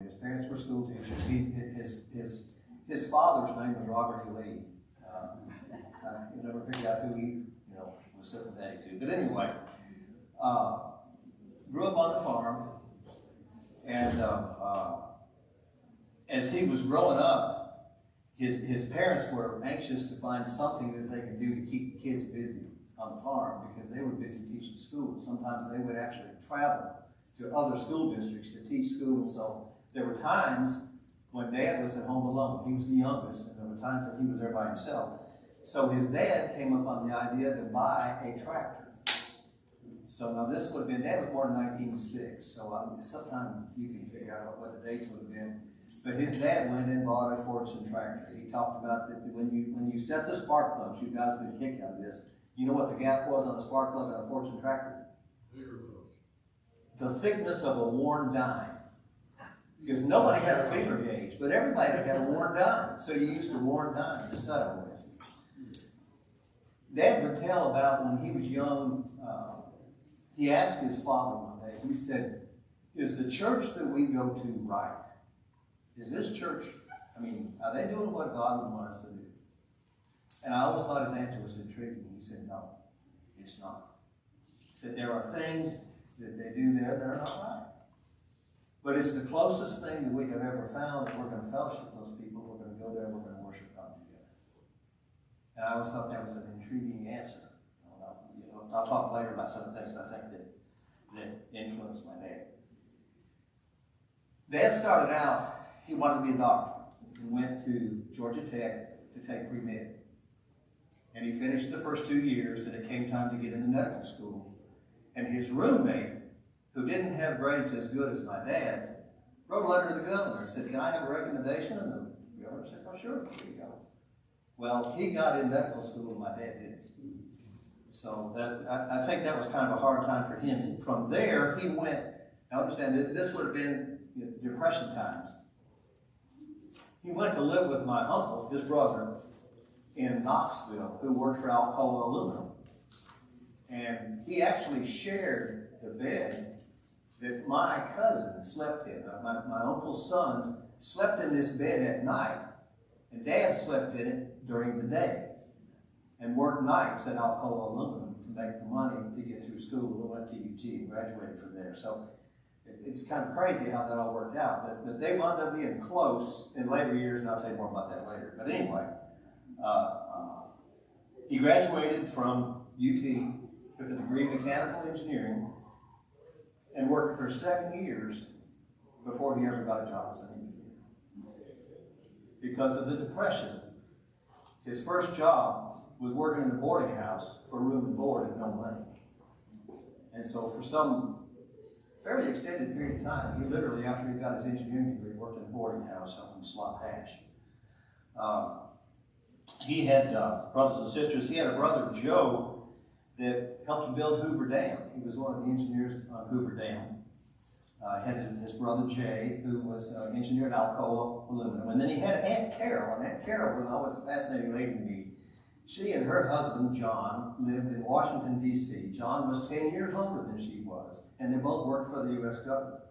His parents were school teachers. His father's name was Robert E. Lee. You'll never figure out who he was sympathetic to. But anyway, grew up on the farm, and as he was growing up, his parents were anxious to find something that they could do to keep the kids busy on the farm because they were busy teaching school. Sometimes they would actually travel to other school districts to teach school, and so there were times when Dad was at home alone. He was the youngest, and there were times that he was there by himself. So his dad came up on the idea to buy a tractor. So now this would have been, Dad was born in 1906, so sometime you can figure out what the dates would have been. But his dad went and bought a Fortune tractor. He talked about that when you set the spark plugs, you guys get a kick out of this. You know what the gap was on a spark plug on a Fortune tractor? The thickness of a worn dime. Because nobody had a feeler gauge, but everybody had a worn dime. So you used a worn dime to set them with. Dad would tell about when he was young, he asked his father one day, he said, "Is the church that we go to right? Is this church, are they doing what God would want us to do?" And I always thought his answer was intriguing. He said, "No, it's not." He said, "There are things that they do there that are not right. But it's the closest thing that we have ever found that we're going to fellowship those people. We're going to go there and we're going to worship God together." And I always thought that was an intriguing answer. I'll talk later about some of the things I think that influenced my dad. Dad started out, he wanted to be a doctor. He went to Georgia Tech to take pre-med. And he finished the first 2 years, and it came time to get into medical school. And his roommate, who didn't have grades as good as my dad, wrote a letter to the governor and said, "Can I have a recommendation?" And the governor said, "Oh, sure, here you go." Well, he got in medical school and my dad didn't. So I think that was kind of a hard time for him. From there, he went, now understand, this would have been Depression times. He went to live with my uncle, his brother, in Knoxville, who worked for Alcoa Aluminum. And he actually shared the bed that my cousin slept in. My uncle's son slept in this bed at night, and Dad slept in it during the day and worked nights at Alcoa Aluminum to make the money to get through school. We went to UT and graduated from there. So it's kind of crazy how that all worked out. But they wound up being close in later years, and I'll tell you more about that later. But anyway, he graduated from UT with a degree in mechanical engineering and worked for 7 years before he ever got a job as an engineer. Because of the Depression, his first job was working in a boarding house for room and board and no money. And so for some fairly extended period of time, he literally, after he got his engineering degree, worked in a boarding house helping slop hash. He had brothers and sisters. He had a brother, Joe, that helped him build Hoover Dam. He was one of the engineers on Hoover Dam. He had his brother, Jay, who was an engineer at Alcoa Aluminum. And then he had Aunt Carol, and Aunt Carol was always a fascinating lady to me. She and her husband, John, lived in Washington, D.C. John was 10 years older than she was, and they both worked for the U.S. government.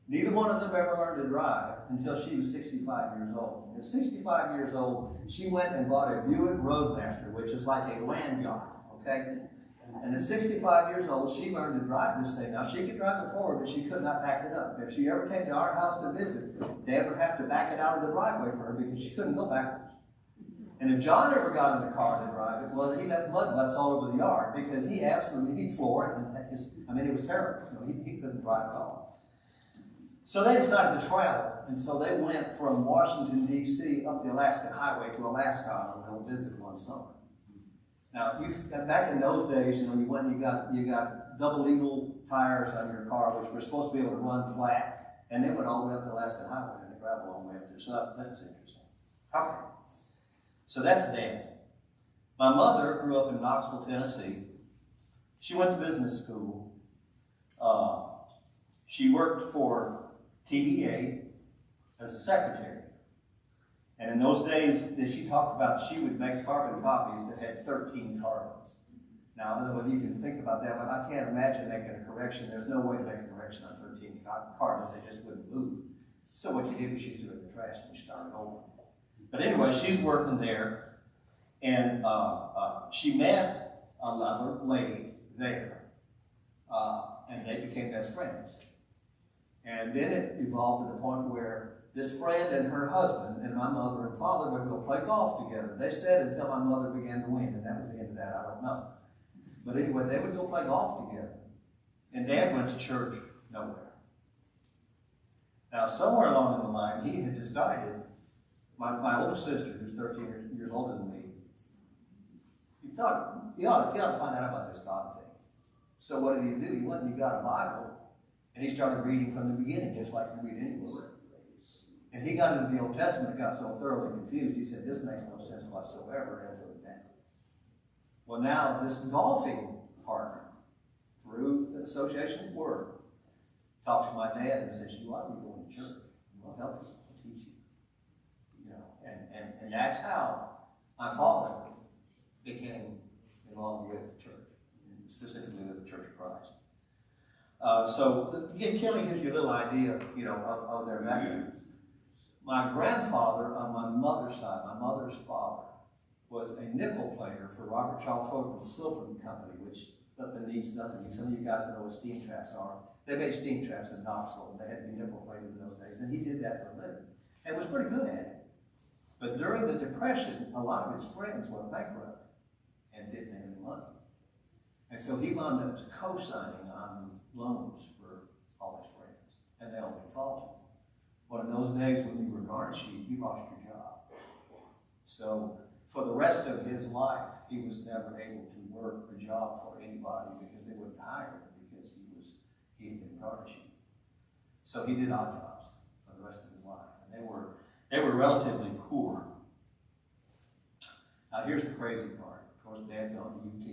Neither one of them ever learned to drive until she was 65 years old. At 65 years old, she went and bought a Buick Roadmaster, which is like a land yacht, okay? And at 65 years old, she learned to drive this thing. Now, she could drive it forward, but she could not back it up. If she ever came to our house to visit, Dad would have to back it out of the driveway for her because she couldn't go backwards. And if John ever got in the car to drive it, well, he left mud butts all over the yard because he'd floor it. And it was terrible. He couldn't drive at all. So they decided to travel. And so they went from Washington, D.C. up the Alaskan Highway to Alaska on a little visit one summer. Now, back in those days, when you went, you got double eagle tires on your car, which were supposed to be able to run flat, and they went all the way up the Alaskan Highway, and the gravel all the way up there. So that was interesting. Okay. So that's Dad. My mother grew up in Knoxville, Tennessee. She went to business school. She worked for TVA as a secretary. And in those days that she talked about, she would make carbon copies that had 13 carbons. Now, I don't know whether you can think about that, but I can't imagine making a correction. There's no way to make a correction on 13 Cardinals. They just wouldn't move. So what you did was you threw it in the trash and you started over. But anyway, she's working there, and she met another lady there, and they became best friends. And then it evolved to the point where this friend and her husband and my mother and father would go play golf together. They said until my mother began to win, and that was the end of that. I don't know. But anyway, they would go play golf together. And Dad went to church nowhere. Now, somewhere along the line, he had decided, my older sister, who's 13 years older than me, he thought he ought to find out about this God thing. So what did he do? He went and he got a Bible, and he started reading from the beginning, just like you read any book. And he got into the Old Testament and got so thoroughly confused, he said, this makes no sense whatsoever, and threw it down. Well, now this golfing partner, through the association of Word, talks to my dad and says, you ought to be going to church. We'll help you. We'll teach you. You know, and that's how my father became involved with the church, specifically with the Church of Christ. So again, Kelly gives you a little idea, you know, of their background. My grandfather on my mother's side, my mother's father, was a nickel plater for Robert Shaw Fogel's Silver Company, which needs nothing. Some of you guys know what steam traps are. They made steam traps in Knoxville, and they had to be nickel plated in those days, and he did that for a living, and was pretty good at it. But during the Depression, a lot of his friends went bankrupt and didn't have any money. And so he wound up co-signing on loans for all his friends, and they all defaulted. Well, in those days when you were garnishing, you lost your job. So for the rest of his life, he was never able to work a job for anybody because they wouldn't hire him because he had been garnishing. So he did odd jobs for the rest of his life, and they were relatively poor. Now here's the crazy part. Of course, Dad gone to UT.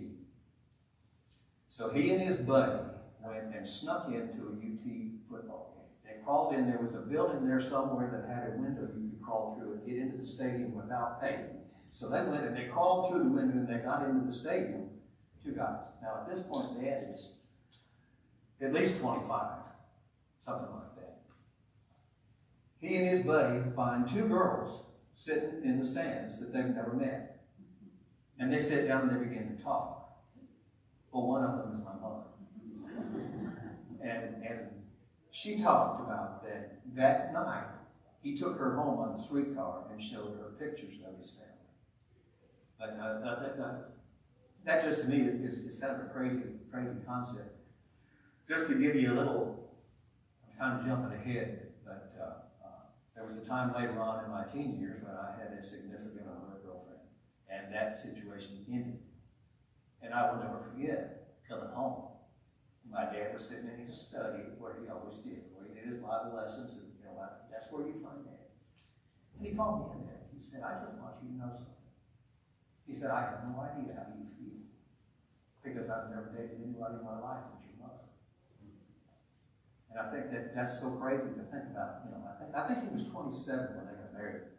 So he and his buddy went and snuck into a UT football game. They crawled in. There was a building there somewhere that had a window you could crawl through and get into the stadium without paying. So they went and they crawled through the window and they got into the stadium, 2 guys. Now at this point, Dad is at least 25, something like that. He and his buddy find 2 girls sitting in the stands that they've never met. And they sit down and they begin to talk. Well, one of them is my mother. And she talked about that night, he took her home on the streetcar and showed her pictures of his family. But that just to me is kind of a crazy concept. Just to give you a little, I'm kind of jumping ahead, but there was a time later on in my teen years when I had a significant other girlfriend, and that situation ended. And I will never forget coming home. My dad was sitting in his study where he always did, where he did his Bible lessons, and you know, that's where you find Dad. And he called me in there. He said, I just want you to know something. He said, I have no idea how you feel because I've never dated anybody in my life but your mother. And I think that's so crazy to think about. You know, I think he was 27 when they got married.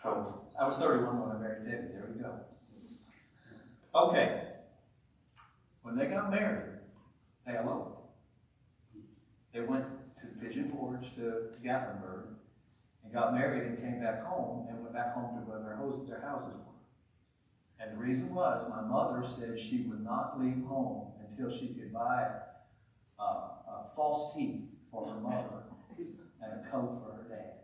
So I was 31 when I married Debbie. There we go. Okay. When they got married, they eloped. They went to Pigeon Forge to Gatlinburg and got married and came back home and went back home to where their houses were. And the reason was my mother said she would not leave home until she could buy false teeth for her mother and a coat for her dad.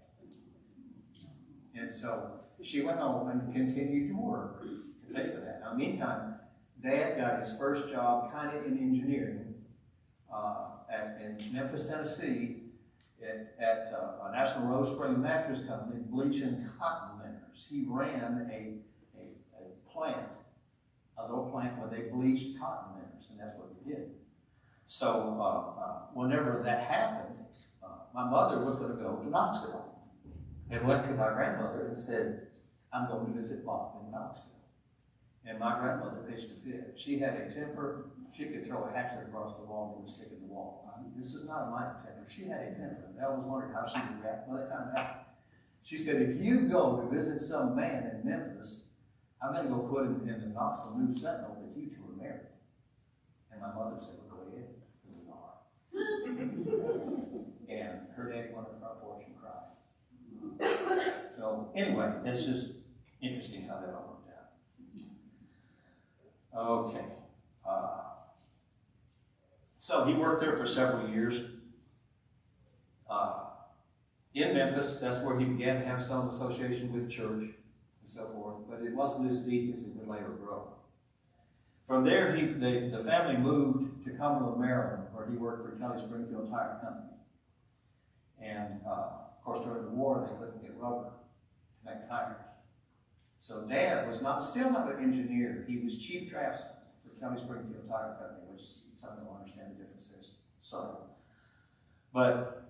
And so she went home and continued to work to pay for that. Now, meantime, Dad got his first job kind of in engineering in Memphis, Tennessee at a National Rose Spring Mattress Company bleaching cotton linters. He ran a plant, a little plant where they bleached cotton linters, and that's what they did. So whenever that happened, my mother was going to go to Knoxville and went to my grandmother and said, I'm going to visit Bob in Knoxville. And my grandmother pitched a fit. She had a temper. She could throw a hatchet across the wall and it would stick in the wall. This is not a minor temper. She had a temper. They always wondered how she would react. Well, they found out. She said, if you go to visit some man in Memphis, I'm going to go put in the Knoxville News Sentinel that you two are married. And my mother said, well, go ahead, because we are. And her daddy went up to our porch and cried. So anyway, it's just interesting how that all worked out. Okay. So he worked there for several years. In Memphis, that's where he began to have some association with church and so forth, but it wasn't as deep as it would later grow. From there, the family moved to Cumberland, Maryland, where he worked for Kelly Springfield Tire Company. And of course, during the war, they couldn't get rubber to make tires. So Dad was still not an engineer. He was chief draftsman for Kelly Springfield Tire Company, which some don't understand the difference there is subtle. But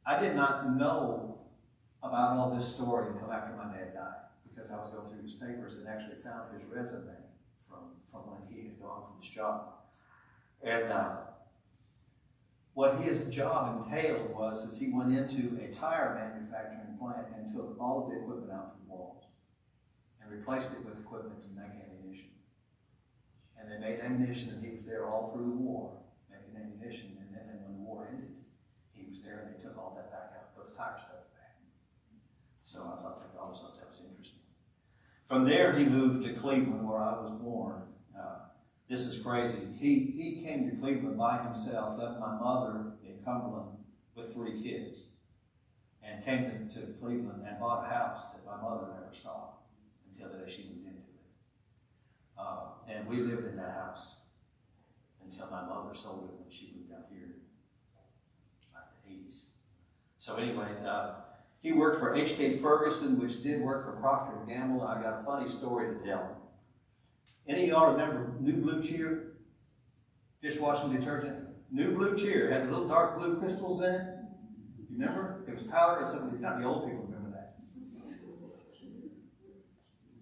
I did not know about all this story until after my dad died, because I was going through his papers and actually found his resume from when he had gone from his job. And what his job entailed was he went into a tire manufacturing plant and took all of the equipment out to the walls and replaced it with equipment to make ammunition. And they made ammunition, and he was there all through the war making ammunition. And then when the war ended, he was there, and they took all that back out and put the tire stuff back. So I always thought that was interesting. From there, he moved to Cleveland, where I was born. This is crazy. He came to Cleveland by himself, left my mother in Cumberland with 3 kids, and came to Cleveland and bought a house that my mother never saw until the day she moved into it. And we lived in that house until my mother sold it when she moved out here in like the 80s. So anyway, he worked for H.K. Ferguson, which did work for Procter & Gamble, and I got a funny story to tell. Any of y'all remember New Blue Cheer? Dishwashing detergent? New Blue Cheer had the little dark blue crystals in it. You remember? It was powder. Not the old people remember that.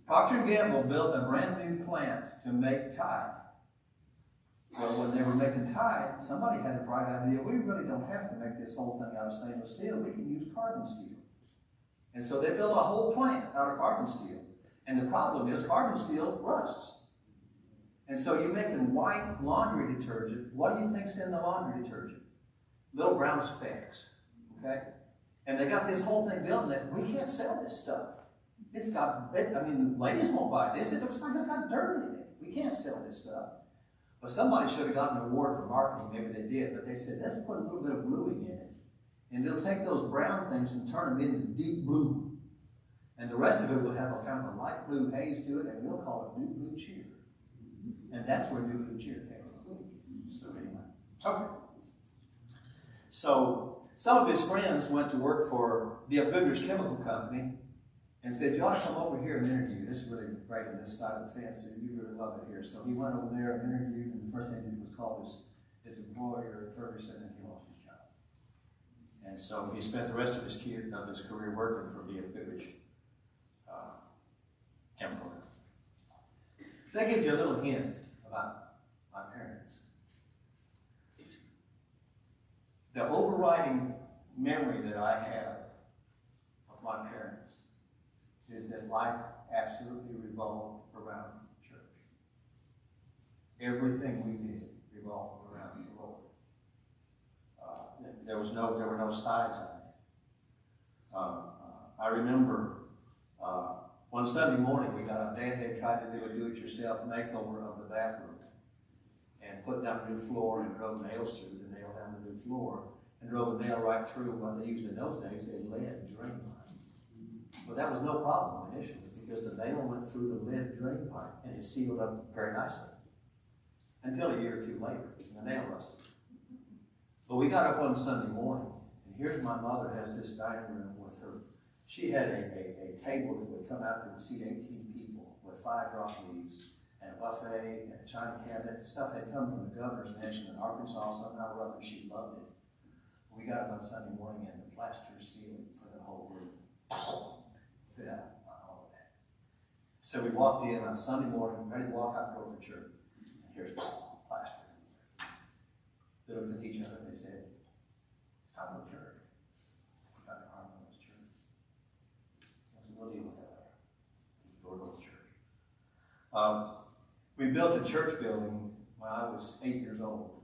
Procter & Gamble built a brand new plant to make Tide. Well, when they were making Tide, somebody had a bright idea. We really don't have to make this whole thing out of stainless steel. We can use carbon steel. And so they built a whole plant out of carbon steel. And the problem is carbon steel rusts. And so you're making white laundry detergent. What do you think's in the laundry detergent? Little brown specks, okay? And they got this whole thing built, and we can't sell this stuff. The ladies won't buy this. It looks like it's got dirt in it. We can't sell this stuff. But somebody should have gotten an award for marketing. Maybe they did, but they said, let's put a little bit of bluing in it. And they'll take those brown things and turn them into deep blue. And the rest of it will have a kind of a light blue haze to it, and we'll call it New Blue Cheer. And that's where New Blue Cheer came from. So anyway, okay. So some of his friends went to work for B.F. Goodrich Chemical Company and said, you ought to come over here and interview. This is really great on this side of the fence, so you really love it here. So he went over there and interviewed, and the first thing he did was call his employer at Ferguson, and he lost his job. And so he spent the rest of his career working for B.F. Goodrich Chemical Company. So that gives you a little hint about my parents. The overriding memory that I have of my parents is that life absolutely revolved around church. Everything we did revolved around the Lord. There were no sides on it. I remember one Sunday morning we got up. Dad had tried to do a do-it-yourself makeover of the bathroom and put down a new floor and drove nails through to nail down the new floor and drove a nail right through what they used in those days, a lead drain pipe. But that was no problem initially because the nail went through the lead drain pipe and it sealed up very nicely until a year or two later and the nail rusted. But we got up one Sunday morning and here's my mother has this dining room with her. She had a table that would come out that would seat 18 people with 5 drop leaves and a buffet and a china cabinet. The stuff had come from the governor's mansion in Arkansas somehow or other. She loved it. We got up on Sunday morning and the plaster ceiling for the whole room fell on all of that. So we walked in on Sunday morning, ready to walk out the door for church. And here's plaster. They looked at each other and they said, it's time to go to church. We got the arm on this church. We'll deal with that later. We'll go to church. We built a church building when I was 8 years old.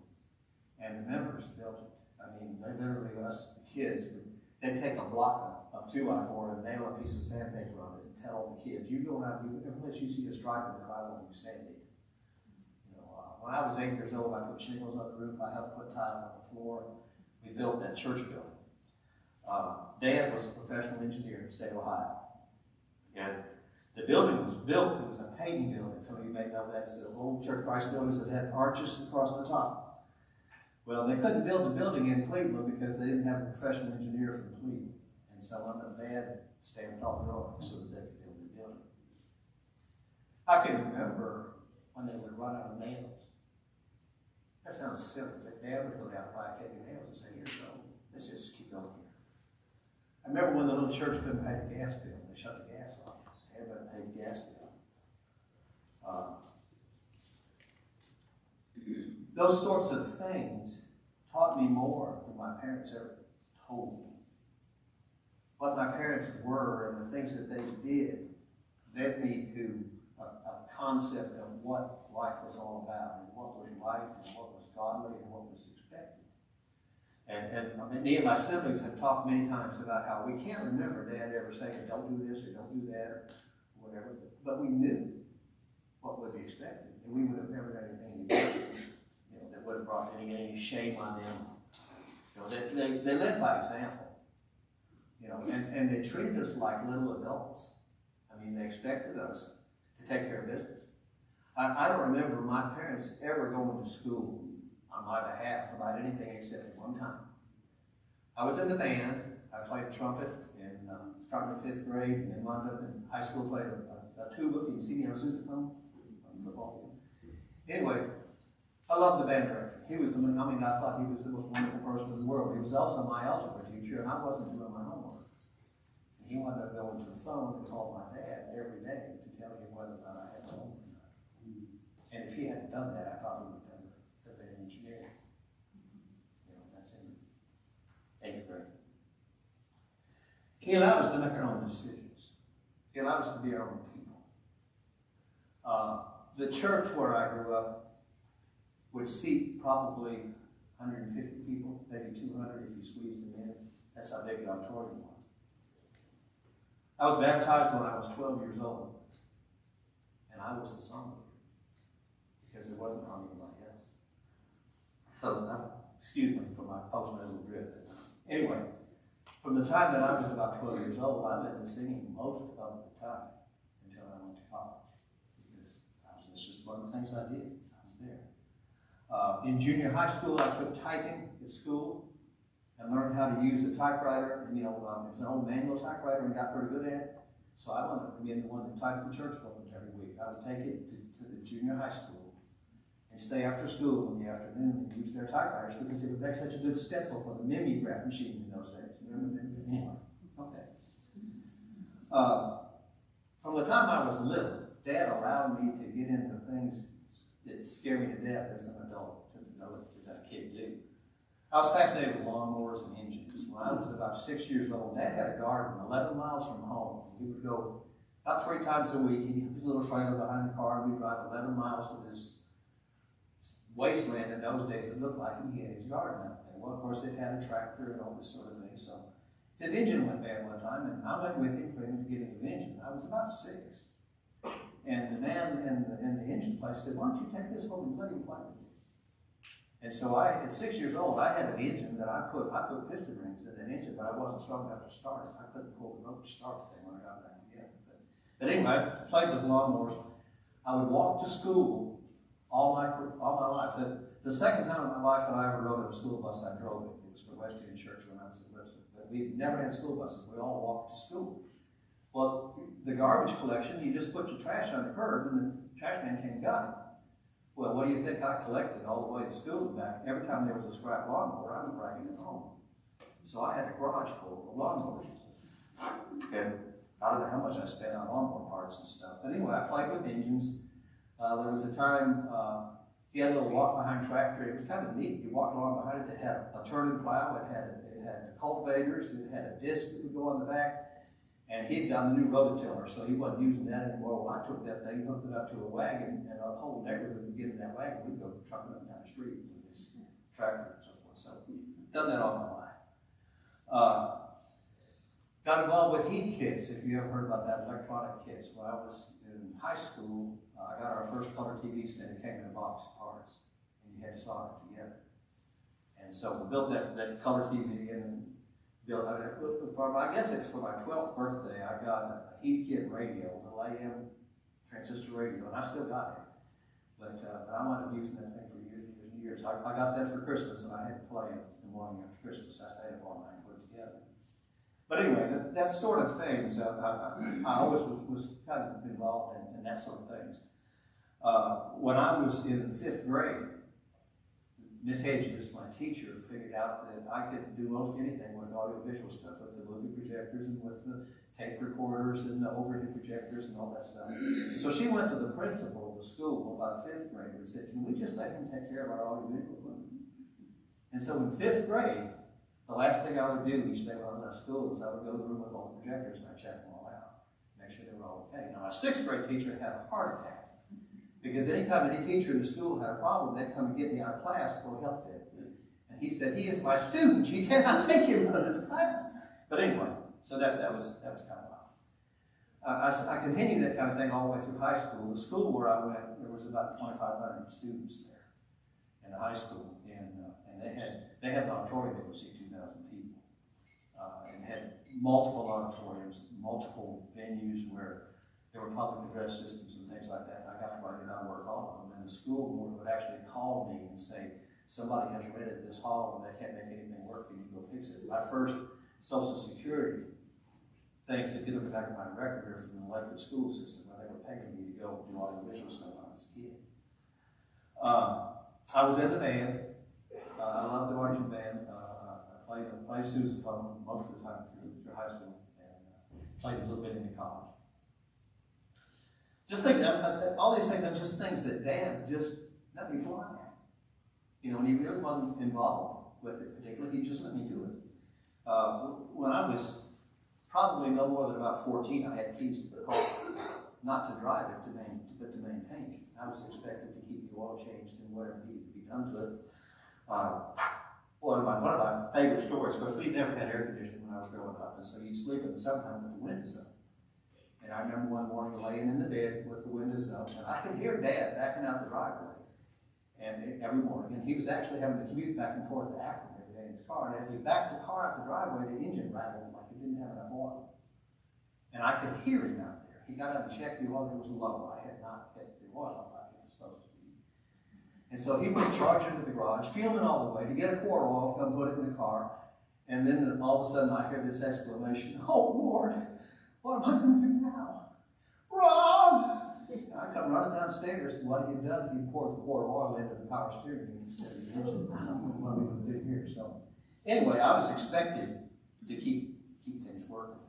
And the members built it. I mean, they literally, us kids, they'd take a block of 2x4 and nail a piece of sandpaper on it and tell the kids, you go around, every place you see a stripe in there, I want you sand it. You know, when I was 8 years old, I put shingles on the roof, I helped put tile on the floor. We built that church building. Dad was a professional engineer in the state of Ohio. And the building was built, it was a pagan building. Some of you may know that. It's the old church Christ buildings that had arches across the top. Well, they couldn't build the building in Cleveland because they didn't have a professional engineer from Cleveland. And so they had stamped all the drawings so that they could build the building. I can remember when they would run out of nails. That sounds silly, but Dad would go down and buy a cake of nails and say, here you go, let's just keep going here. I remember when the little church couldn't pay the gas bill, they shut the gas off. They hadn't paid the gas bill. Those sorts of things taught me more than my parents ever told me. What my parents were and the things that they did led me to a concept of what life was all about and what was right and what was godly and what was expected. And I mean, me and my siblings have talked many times about how we can't remember Dad ever saying, don't do this or don't do that or whatever, but we knew what would be expected, and we would have never done anything that would have brought any shame on them. You know, they led by example, you know, and they treated us like little adults. I mean, they expected us to take care of business. I don't remember my parents ever going to school on my behalf about anything except one time. I was in the band. I played trumpet in starting in 5th grade, and then wound up in high school, played a tuba. You can see me on sousaphone on the football field. Anyway, I loved the band director. He was, I thought he was the most wonderful person in the world. He was also my algebra teacher, and I wasn't doing my homework. And he wound up going to the phone and called my dad every day to tell him whether or not I had my homework or not. And if he hadn't done that, I probably would have been an engineer. You know, that's in 8th grade. He allowed us to make our own decisions. He allowed us to be our own people. The church where I grew up would seat probably 150 people, maybe 200 if you squeezed them in. That's how big the auditorium was. I was baptized when I was 12 years old, and I was the song leader because there wasn't hardly anybody else. So, excuse me for my post-nasal drip. Anyway, from the time that I was about 12 years old, I led the singing most of the time until I went to college, because that's just one of the things I did. I was there. In junior high school, I took typing at school and learned how to use a typewriter. And, you know, it was an old manual typewriter and got pretty good at it. So I wanted to be the one that typed the church bulletin every week. I would take it to the junior high school and stay after school in the afternoon and use their typewriters because it would make such a good stencil for the mimeograph machine in those days. Remember them? Anyway, okay. From the time I was little, Dad allowed me to get into things that scare me to death as an adult, to know that a kid do. I was fascinated with lawnmowers and engines. When I was about 6 years old, Dad had a garden 11 miles from home. We would go about 3 times a week. He'd have his little trailer behind the car, and we'd drive 11 miles to this wasteland in those days that looked like he had his garden out there. Well, of course, it had a tractor and all this sort of thing. So his engine went bad one time, and I went with him for him to get a new engine. I was about 6. And the man in the engine place said, why don't you take this home and let him play with it? And so at 6 years old, I had an engine that I put piston rings in that engine, but I wasn't strong enough to start it. I couldn't pull the rope to start the thing when I got back together. But anyway, I played with lawnmowers. I would walk to school all my life. The second time in my life that I ever rode a school bus, I drove it. It was for West End Church when I was at Lisbon. But we never had school buses. We all walked to school. Well, the garbage collection, you just put your trash on the curb and the trash man came and got it. Well, what do you think I collected all the way to school and back? Every time there was a scrap lawnmower, I was dragging it home. So I had a garage full of lawnmowers. And I don't know how much I spent on lawnmower parts and stuff. But anyway, I played with engines. There was a time he had a little walk-behind tractor. It was kind of neat. You walked along behind it. It had a turning plow. It had cultivators. It had a disc that would go on the back. And he'd gotten a new rototiller, so he wasn't using that anymore. Well, I took that thing, hooked it up to a wagon, and the whole neighborhood would get in that wagon. We'd go trucking up and down the street with this tractor and so forth. So, done that all my life. Got involved with heat kits, if you ever heard about that, electronic kits. When I was in high school, I got our first color TV set. It came in a box of parts, and you had to solder it together. And so we built that color TV and built, I guess it's for my 12th birthday, I got a heat kit radio, a little AM transistor radio, and I still got it. But I wound up using that thing for years and years and years. I got that for Christmas, and I had to play it the morning after Christmas. I stayed up all night and put it together. But anyway, that sort of things, I always was kind of involved in that sort of things. When I was in 5th grade, Miss Hedges, my teacher, figured out that I could do most anything with audiovisual stuff, with the movie projectors and with the tape recorders and the overhead projectors and all that stuff. So she went to the principal of the school, about a 5th grader, and said, "Can we just let him take care of our audiovisual equipment?" And so in 5th grade, the last thing I would do each day when I left school is I would go through with all the projectors and I'd check them all out, make sure they were all okay. Now, my 6th grade teacher had a heart attack because anytime any teacher in the school had a problem, they'd come and get me out of class to go help them. And he said, "He is my student. You cannot take him out of his class." But anyway, so that was kind of wild. I continued that kind of thing all the way through high school. The school where I went, there was about 2,500 students there in the high school, and they had an auditorium that would seat 2,000 people, and had multiple auditoriums, multiple venues where there were public address systems and things like that. And I got to learn how to work all of them. And the school board would actually call me and say, "Somebody has rented this hall and they can't make anything work, and you go fix it." My first Social Security things, if you look back at my record, are from the Lakewood school system, where they were paying me to go do audiovisual stuff when I was a kid. I was in the band. I loved the marching band. I played sousaphone most of the time through high school, and played a little bit into college. Just think, all these things are just things that Dad just let me fly at. You know, and he really wasn't involved with it particularly. He just let me do it. When I was probably no more than about 14, I had keys to the car, not to drive it, but to maintain it. I was expected to keep the oil changed and whatever needed to be done to it. One of my favorite stories, because we never had air conditioning when I was growing up, and so you'd sleep in the summertime with the windows up. And I remember one morning laying in the bed with the windows up, and I could hear Dad backing out the driveway every morning. And he was actually having to commute back and forth to Akron every day in his car. And as he backed the car out the driveway, the engine rattled like it didn't have enough oil. And I could hear him out there. He got out and checked the oil. It was low. I had not kept the oil up like it was supposed to be. And so he went charging into the garage, fuming all the way to get a quart of oil, come put it in the car. And then all of a sudden I hear this exclamation, "Oh, Lord, what am I going to do now? Rob!" And I come running downstairs, and what he had done, he poured the quart of oil into the power steering unit instead of the engine. What are we going to do here? So anyway, I was expected to keep things working.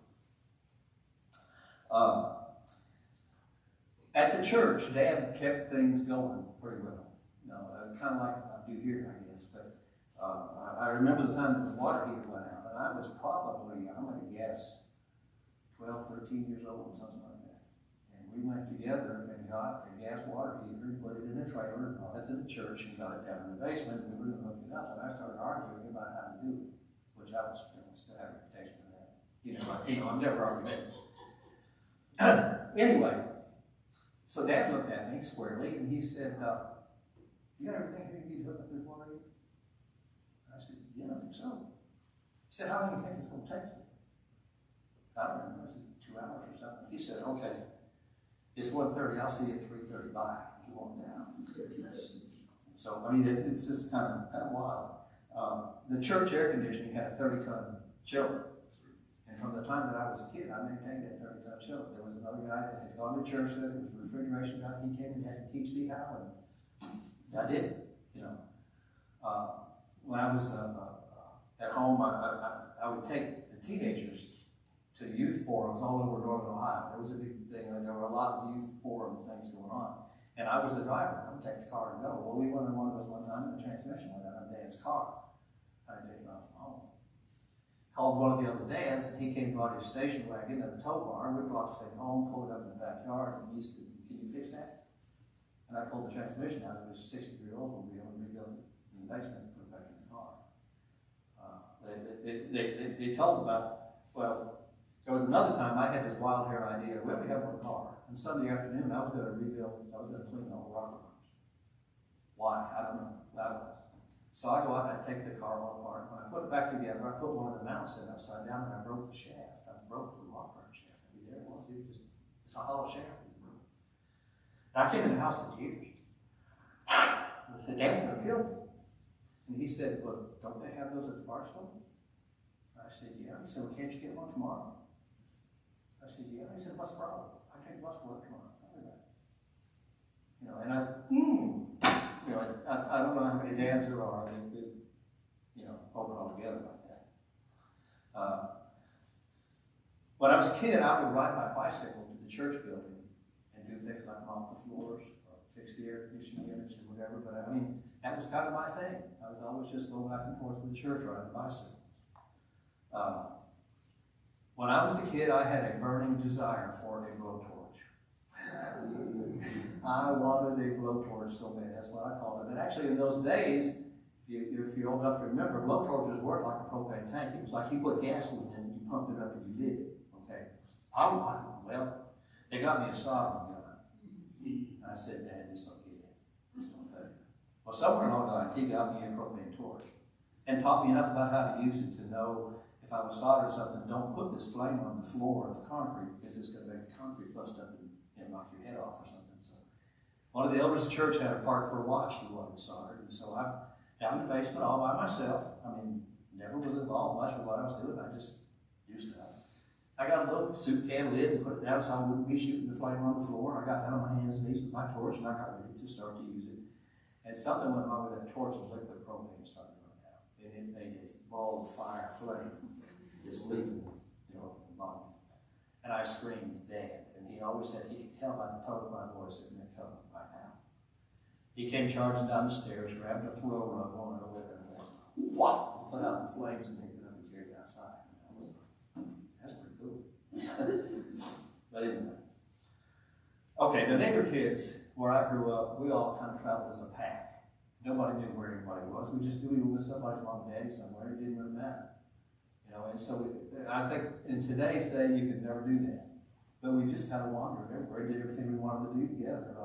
At the church, Dad kept things going pretty well. You know, kind of like I do here, I guess. But I remember the time that the water heater went out, and I was probably, I'm going to guess, 12, 13 years old, something like that. And we went together and got a gas water heater and put it in a trailer and brought it to the church and got it down in the basement, and we were going to hook it up. And I started arguing about how to do it, which I was still have a reputation for that. I'm never arguing. Anyway, so Dad looked at me squarely and he said, "You got everything here you need to hook up this water heater?" I said, "Yeah, I think so." He said, "How long do you think it's going to take you?" I don't remember, I said 2 hours or something. He said, "Okay, it's 1:30, I'll see you at 3:30, bye." He walked down. So, I mean, it's just kind of wild. The church air conditioning had a 30-ton chiller. And from the time that I was a kid, I maintained that 30-ton chiller. There was another guy that had gone to church that was a refrigeration guy. He came and had to teach me how, and I did it, you know. When I was at home, I would take the teenagers to youth forums all over northern Ohio. There was a big thing, and there were a lot of youth forum things going on. And I was the driver. I would take the car and go. Well, we went on one of those one time, and the transmission went out on Dad's car, 150 miles from home. called one of the other dads, and he came and brought his station wagon and the tow bar, and we brought the thing home, pulled it up in the backyard, and he said, "Can you fix that?" And I pulled the transmission out of his 60-year-old mobile and rebuilt it in the basement and put it back in the car. They told about, well, there was another time I had this wild hair idea. We only have one car. And Sunday afternoon, I was going to rebuild, I was going to clean all the rocker arms. Why? I don't know. That was. So I go out and I take the car all apart. When I put it back together, I put one of the mounts in upside down and I broke the shaft. I broke the rocker arm shaft. I mean, there it was. It's a hollow shaft. And I came in the house in tears. I said, "Dad's going to kill me." And he said, "Well, don't they have those at the bar store?" I said, "Yeah." He said, "Well, can't you get one tomorrow?" I said, "Yeah." He said, "What's the problem?" "I take the bus to work tomorrow." You know, and you know, I don't know how many dads there are that could, you know, hold it all together like that. When I was a kid, I would ride my bicycle to the church building and do things like mop the floors or fix the air conditioning units or whatever. But I mean, that was kind of my thing. I was always just going back and forth to the church riding a bicycle. When I was a kid, I had a burning desire for a blowtorch. I wanted a blowtorch so bad. That's what I called it. And actually, in those days, if you're old enough to remember, blowtorches worked like a propane tank. It was like you put gasoline in it, you pumped it up, and you lit it. Okay. I wanted one. Well, they got me a soldering gun. I said, "Dad, this don't get it. This don't cut it." Well, somewhere along the line, he got me a propane torch and taught me enough about how to use it to know if I was soldering something, don't put this flame on the floor of the concrete because it's going to make the concrete bust up and knock your head off or something. So one of the elders of the church had a part for a watch he wanted soldered, and so I'm down in the basement all by myself. I mean, never was involved much with what I was doing. I just do stuff. I got a little soup can lid and put it down so I wouldn't be shooting the flame on the floor. I got down on my hands and knees with my torch, and I got ready to start to use it. And something went wrong with that torch, and liquid propane started running out. And it made a ball of fire flame just leaving, you know, the bottom. And I screamed, "Dad." And he always said he could tell by the tone of my voice that it come right now. He came charging down the stairs, grabbed a throw rug, going over there, and went, "What?" Put out the flames and picked it up and carried it outside. And that's pretty cool. But anyway. Okay, the neighbor kids, where I grew up, we all kind of traveled as a pack. Nobody knew where anybody was. We just knew we were with somebody's mom and daddy somewhere. It didn't really matter. You know, and so I think in today's day, you could never do that. But we just kind of wandered everywhere, did everything we wanted to do together.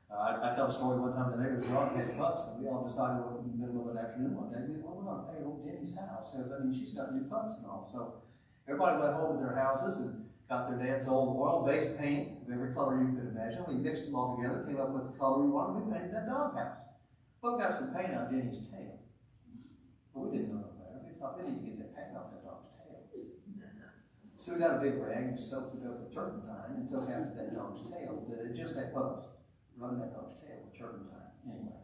I tell a story one time, the neighbor's dog had pups, and we all decided in the middle of an afternoon one day, well, we're going to pay old Denny's house, because, I mean, she's got new pups and all. So everybody went home to their houses and got their dad's old oil-based paint of every color you could imagine. We mixed them all together, came up with the color we wanted, we painted that dog house. But we got some paint on Denny's tail. But we didn't know no better. We thought we need to get that paint off that dog's tail. So we got a big rag and soaked it up with turpentine and took after that dog's tail. It just had pups running that dog's tail with turpentine. Anyway.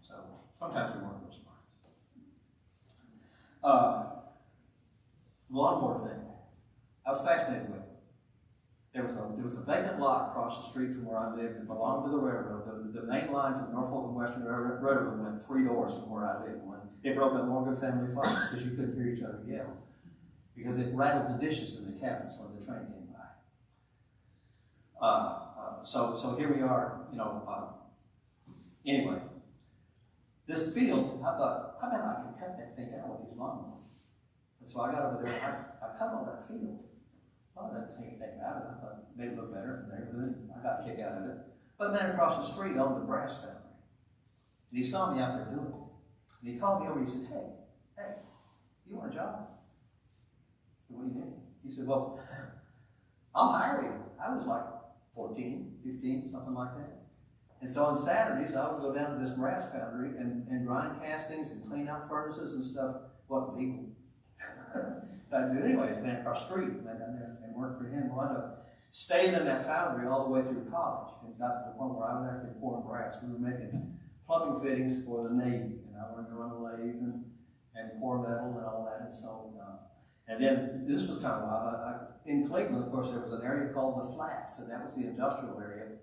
So sometimes we weren't real smart. Lawnmower thing. I was fascinated with it. There was a vacant lot across the street from where I lived that belonged to the railroad. The main line from the Norfolk and Western Railroad went 3 doors from where I lived. It broke up more good family fights because you couldn't hear each other yell. Because it rattled the dishes in the cabinets when the train came by. So here we are, you know. Anyway, this field, I thought, I bet I could cut that thing down with these lawnmowers. And so I got over there, I cut all that field. I didn't think anything about it. I thought it made it look better for the neighborhood. I got a kick out of it. But the man across the street owned a brass foundry. And he saw me out there doing it. And he called me over and he said, hey, you want a job? I said, what do you mean? He said, well, I'll hire you. I was like 14, 15, something like that. And so on Saturdays, I would go down to this brass foundry and grind castings and clean out furnaces and stuff. Wasn't legal. But anyways, man across the street, went down there and worked for him. Wound up staying in that foundry all the way through college and got to the point where I was actually pouring brass. We were making plumbing fittings for the Navy, and I learned to run a lathe and pour metal and all that. And so, and then this was kind of wild. In Cleveland, of course, there was an area called the Flats, and that was the industrial area.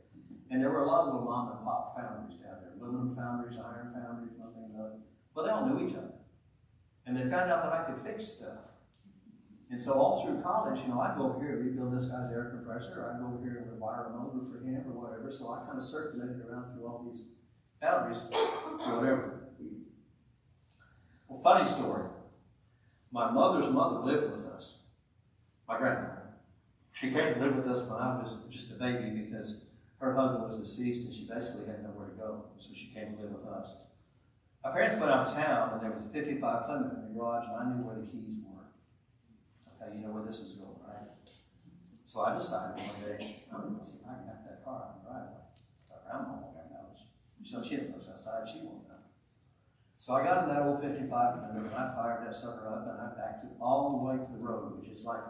And there were a lot of little mom and pop foundries down there, aluminum foundries, iron foundries, one thing or another. But they all knew each other. And they found out that I could fix stuff. And so all through college, I'd go over here and rebuild this guy's air compressor, or I'd go over here and wire a motor for him or whatever. So I kind of circulated around through all these foundries or whatever. Well, funny story. My mother's mother lived with us, my grandmother. She came to live with us when I was just a baby because her husband was deceased and she basically had nowhere to go. So she came to live with us. My parents went out of town and there was a 55 Plymouth in the garage and I knew where the keys were. Okay, you know where this is going, right? So I decided one day, I'm going to see if I can knock that car out in the driveway. My grandma won't ever knows. So she looks outside, she won't know. So I got in that old 55 Plymouth and I fired that sucker up and I backed it all the way to the road, which is like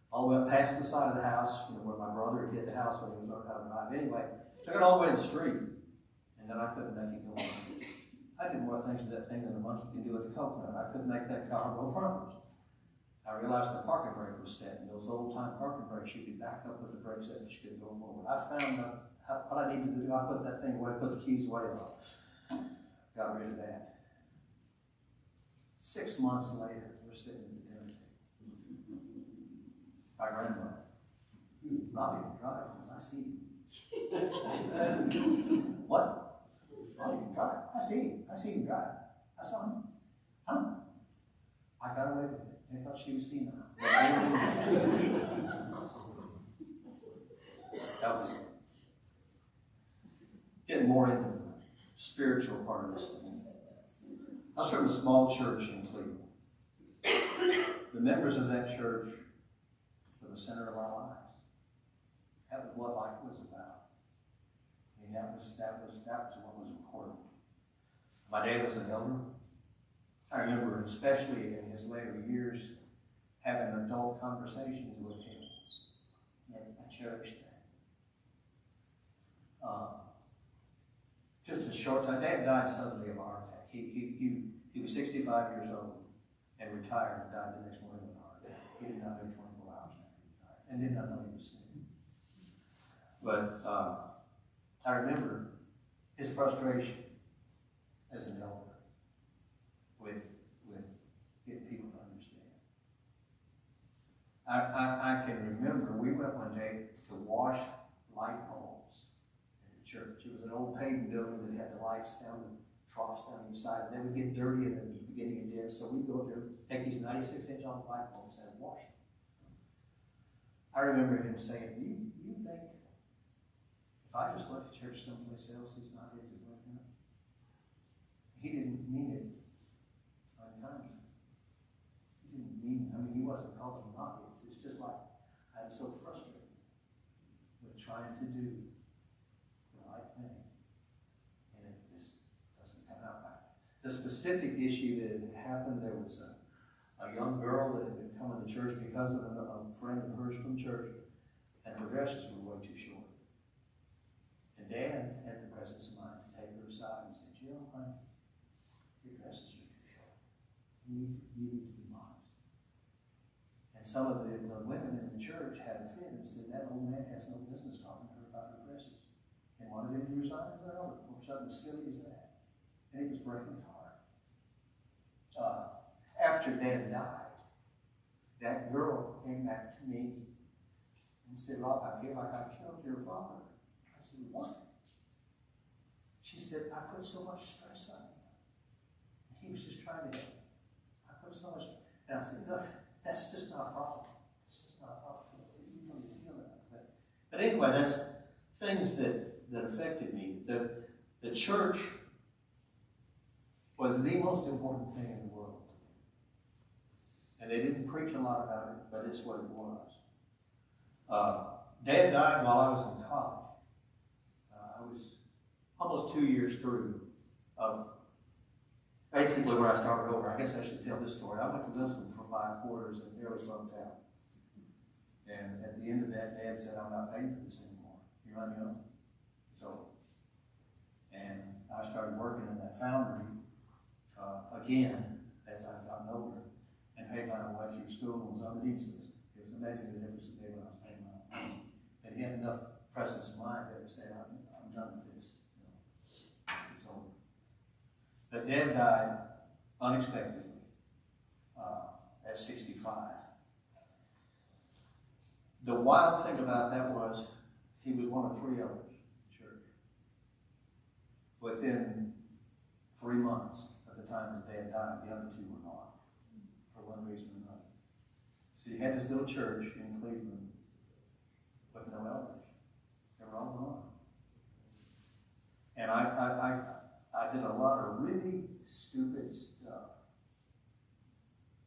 all the way up past the side of the house, where my brother had hit the house when he was learning how to drive. Anyway, took it all the way to the street, and then I couldn't make it go frontwards. I did more things to that thing than a monkey can do with a coconut. I couldn't make that car go frontwards. I realized the parking brake was set, and those old-time parking brakes, you could back up with the brakes set, but you couldn't go forward. I found out what I needed to do. I put that thing away, put the keys away, though. Got rid of that. 6 months later, we're sitting at the dinner table. My grandmother. Robbie can drive because I see him. What? Robbie can drive. I see him. I see him drive. That's fine. Huh? I got away with it. They thought she was senile. Getting more into the spiritual part of this thing. I was from a small church in Cleveland. The members of that church were the center of our lives. That was what life was about. I mean, that was what was important. My dad was an elder. I remember, especially in his later years, having adult conversations with him. And I cherished that. Just a short time. Dad died suddenly of a heart attack. He was 65 years old and retired and died the next morning with a heart attack. He did not live 24 hours after he retired and did not know he was sick. But I remember his frustration as an elder with getting people to understand. I can remember we went one day to wash light bulbs in the church. It was an old paving building that had the lights down the troughs down each side. They would get dirty and they would begin to get dim. So we'd go there, take these 96-inch light bulbs and wash them. I remember him saying, you think if I just went to church someplace else, these knockheads would wake up? He didn't mean it unkindly. He didn't mean, he wasn't calling them knockheads. It's just like, I'm so frustrated with trying to do the right thing. And it just doesn't come out right. The specific issue that had happened, there was a young girl that had been coming to church because of a friend of hers from church, and her dresses were way too short. And Dad had the presence of mind to take her aside and say, Jill, honey, your dresses are too short. You need to be modest. And some of the women in the church had a fit and said, that old man has no business talking to her about her dresses. And wanted him to resign as an elder, or something as silly as that. And it was breaking his heart. After Dad died, that girl came back to me and said, Rob, I feel like I killed your father. I said, what? She said, I put so much stress on him. He was just trying to help me. I put so much, and I said, no, that's just not a problem. It's just not a problem. You don't even feel that. But anyway, that's things that affected me. The church was the most important thing in the world to me. And they didn't preach a lot about it, but it's what it was. Dad died while I was in college. I was almost 2 years through of basically where I started over. I guess I should tell this story. I went to Lisbon for 5 quarters and nearly flunked out. And at the end of that, Dad said, I'm not paying for this anymore. You're on your own. It's over. And I started working in that foundry again as I've gotten older and paid my way through school and was on the dean's list. It was amazing the difference it made when I was paying my own. And he had enough presence of mind there to say, I'm done with this. It's over. But Dad died unexpectedly at 65. The wild thing about that was he was one of 3 elders in the church. Within 3 months of the time his dad died, the other 2 were gone for one reason or another. So you had this little church in Cleveland with no elders. They were all gone. And I did a lot of really stupid stuff.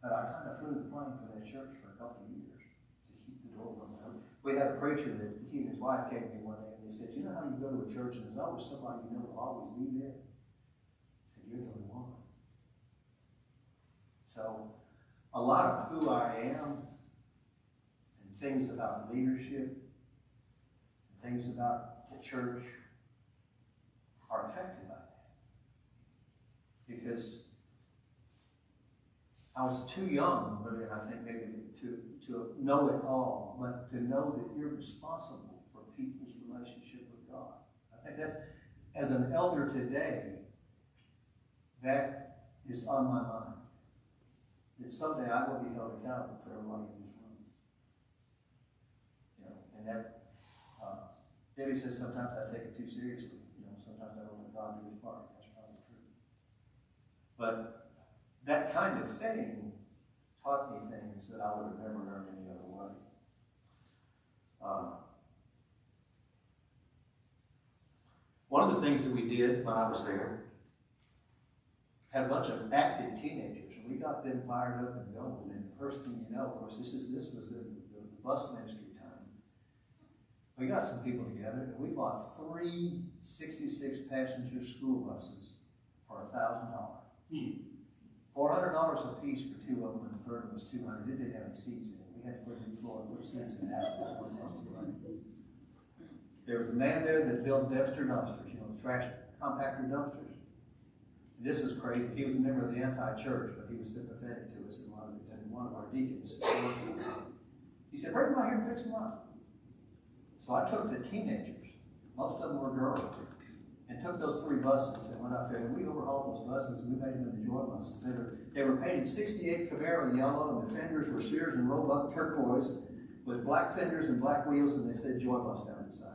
But I kind of flew the plane for that church for a couple of years to keep the door open. We had a preacher that he and his wife came to me one day and they said, you know how you go to a church and there's always somebody you know will always be there? I said, you're the only one. So a lot of who I am and things about leadership, and things about the church are affected by that. Because I was too young, really, I think maybe to know it all, but to know that you're responsible for people's relationship with God. I think that's, as an elder today, that is on my mind. That someday I will be held accountable for everybody in this room. You know, and that, Debbie says sometimes I take it too seriously. You know, sometimes I don't let God do his part. That's probably true. But that kind of thing taught me things that I would have never learned any other way. One of the things that we did when I was there, had a bunch of active teenagers, and we got them fired up and going. And the first thing you know, of course, this was the bus ministry time. We got some people together, and we bought 3 66-passenger school buses for $1,000. $400 a piece for 2 of them, and the third one was $200. It didn't have any seats in it. We had to put a new floor and put seats in that. That one cost $200. There was a man there that built Debster dumpsters, you know, trash compactor dumpsters. This is crazy. He was a member of the anti-church, but he was sympathetic to us, and one of our deacons. He said, bring them out here and fix them up. So I took the teenagers, most of them were girls, and took those 3 buses and went out there, and we overhauled those buses, and we made them into joy buses. They were painted 68 Camaro yellow, and the fenders were Sears and Roebuck turquoise, with black fenders and black wheels, and they said joy bus down the side.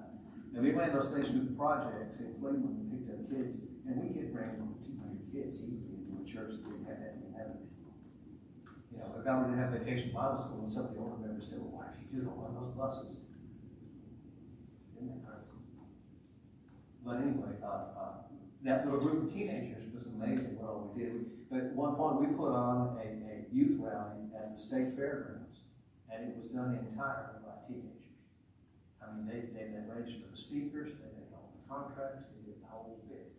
And we ran those things through the projects in Cleveland and picked up kids, and we could bring 200 kids easily into a church that didn't have that many members. You know, if I were to have vacation Bible school, and some of the older members said, well, what if you do on one of those buses? Isn't that crazy? But anyway, that little group of teenagers was amazing what all we did. But at one point, we put on a youth rally at the state fairgrounds, and it was done entirely by teenagers. I mean, they arranged for the speakers, they did all the contracts, they did the whole bit.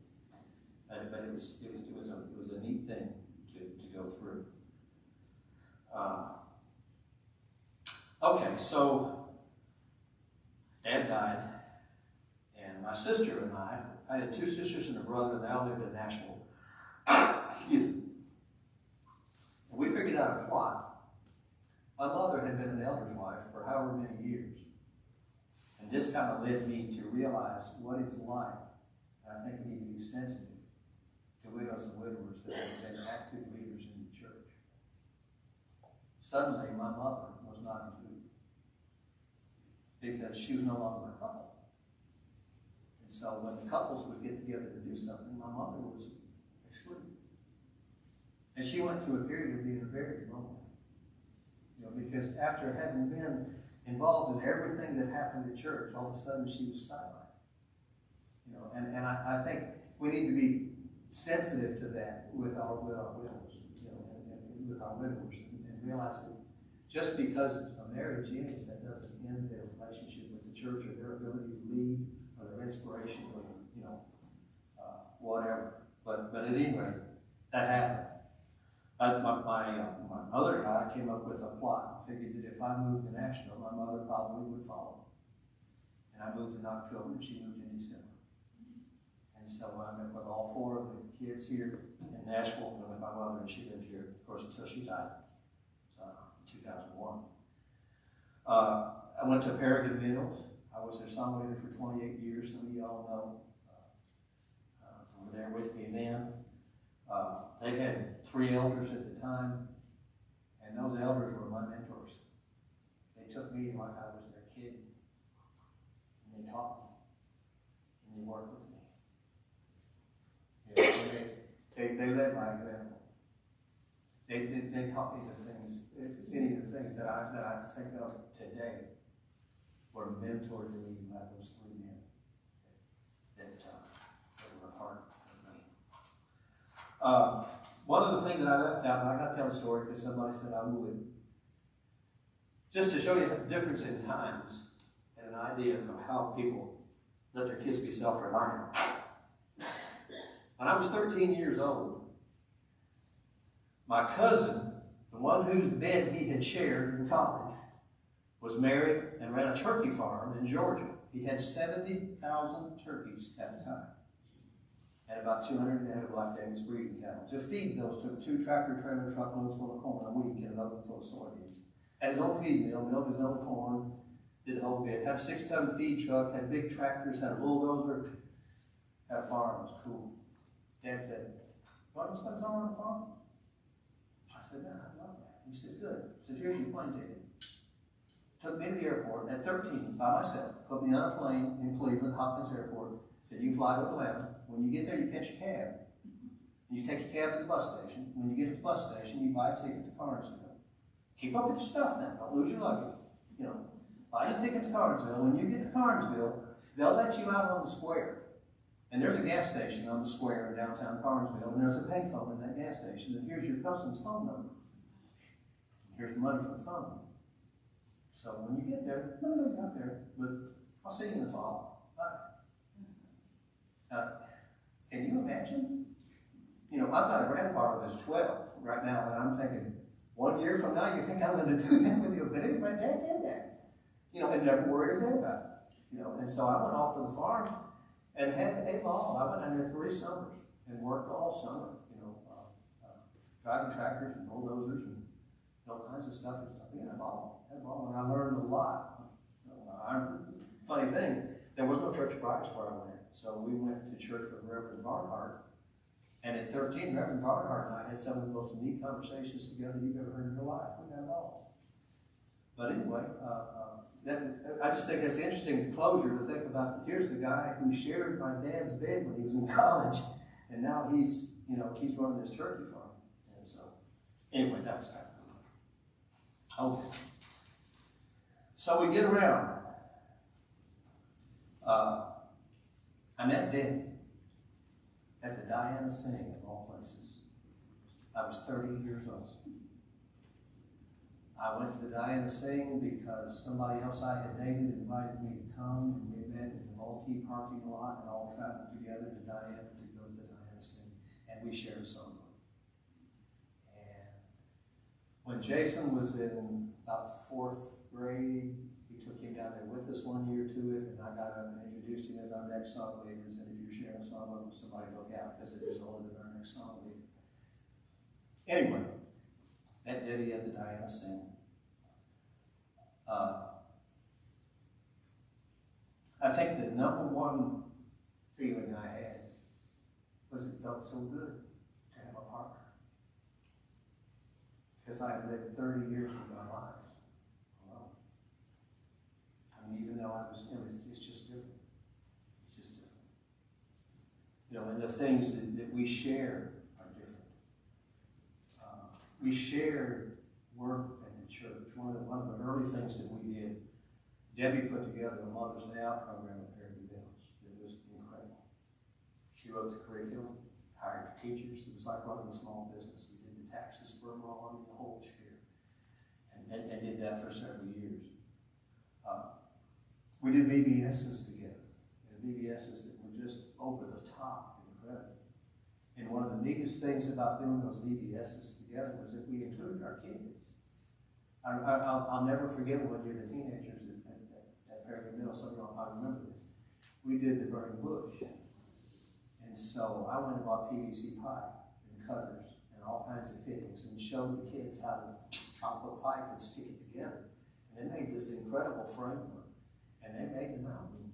But it was a neat thing to go through. Okay, so Dad died, and my sister and I had 2 sisters and a brother, and they all lived in Nashville. Excuse me. And we figured out a plot. My mother had been an elder's wife for however many years. And this kind of led me to realize what it's like. And I think we need to be sensitive to widows and widowers that have been active leaders in the church. Suddenly, my mother was not included because she was no longer a couple. And so when the couples would get together to do something, my mother was excluded. And she went through a period of being very lonely. You know, because after having been involved in everything that happened at church, all of a sudden she was sidelined. You know, and I think we need to be sensitive to that with our widows, you know, and with our widowers, and realize that just because a marriage ends, that doesn't end their relationship with the church or their ability to lead or their inspiration or, you know, whatever. But at any rate, that happened. My mother and I came up with a plot. Figured that if I moved to Nashville, my mother probably would follow. And I moved in October, and she moved in December. And so I met with all 4 of the kids here in Nashville, and with my mother, and she lived here, of course, until she died in 2001. I went to Paragon Mills. I was their songwriter for 28 years. Some of you all know. Were there with me then. They had 3 elders at the time. And those elders were my mentors. They took me like I was their kid. And they taught me. And they worked with me. You know, they led by example. They taught me the things, any of the things that I think of today were mentored to me by those three men that were a part of me. One of the things that I left out, and I got to tell the story because somebody said I would, just to show you the difference in times and an idea of how people let their kids be self-reliant. When I was 13 years old, my cousin, the one whose bed he had shared in college, was married and ran a turkey farm in Georgia. He had 70,000 turkeys at the time, and about 200 head of Black Angus breeding cattle. To feed those, took 2 tractor-trailer truckloads full of corn a week and another full of soybeans. Had his own feed mill, milled his own corn, did the whole bit. Had a 6-ton feed truck, had big tractors, had a bulldozer, had a farm. It was cool. Dad said, "You want to spend summer on the farm?" I said, "Man, I love that." He said, "Good." He said, "Here's your plane ticket." Took me to the airport at 13 by myself, put me on a plane in Cleveland, Hopkins Airport, said, "You fly to Atlanta. When you get there, you catch a cab. You take a cab to the bus station. When you get to the bus station, you buy a ticket to Carnesville. Keep up with your stuff now. Don't lose your luggage. You know, buy a ticket to Carnesville. When you get to Carnesville, they'll let you out on the square. And there's a gas station on the square in downtown Carnesville, and there's a payphone in that gas station. And here's your cousin's phone number. Here's money for the phone. So when you get there, no, not there, but I'll see you in the fall. Bye." Can you imagine? You know, I've got a granddaughter that's 12 right now, and I'm thinking, 1 year from now, you think I'm going to do that with you? But anyway, Dad did that. You know, and never worried a bit about it. You know, and so I went off to the farm and had a ball. I went down there 3 summers and worked all summer. You know, driving tractors and bulldozers and all kinds of stuff. We had a ball, and I learned a lot. Funny thing, there was no church of Christ where I went, so we went to church with Reverend Barnhart. And at 13, Reverend Barnhart and I had some of the most neat conversations together you've ever heard in your life. We had it all. But anyway, I just think it's interesting to closure to think about, here's the guy who shared my dad's bed when he was in college, and now he's running this turkey farm. And so, anyway, that was kind of cool. Okay. So we get around. I met Danny at the Diana Sing of all places. I was 30 years old. I went to the Diana Sing because somebody else I had dated invited me to come, and we met in the Multi parking lot and all traveled together to Diana to go to the Diana Sing, and we shared a songbook. And when Jason was in about 4th grade, we took him down there with us 1 year to it, and I got up and introduced him as our next song leader and said, "If you're sharing a songbook with somebody, look out, because it resulted in our next song leader." Anyway, met Debbie at the Diana Sing. I think the number one feeling I had was it felt so good to have a partner. Because I had lived 30 years of my life alone. I mean, even though it's just different. It's just different. You know, and the things that we share are different. We shared work at the church. One of the early things that we did, Debbie put together a Mother's Day Out program at Perry Bills. It was incredible. She wrote the curriculum, hired the teachers. It was like running a small business. We did the taxes for them all, the whole spiel, and did that for several years. We did VBSs together, and VBSs that were just over the top incredible. And one of the neatest things about doing those VBSs together was that we included our kids. I'll never forget one year the teenagers at Perry Mill, some of y'all probably remember this. We did the burning bush. And so I went and bought PVC pipe and cutters and all kinds of fittings and showed the kids how to chop a pipe and stick it together. And they made this incredible framework. And they made the mountain.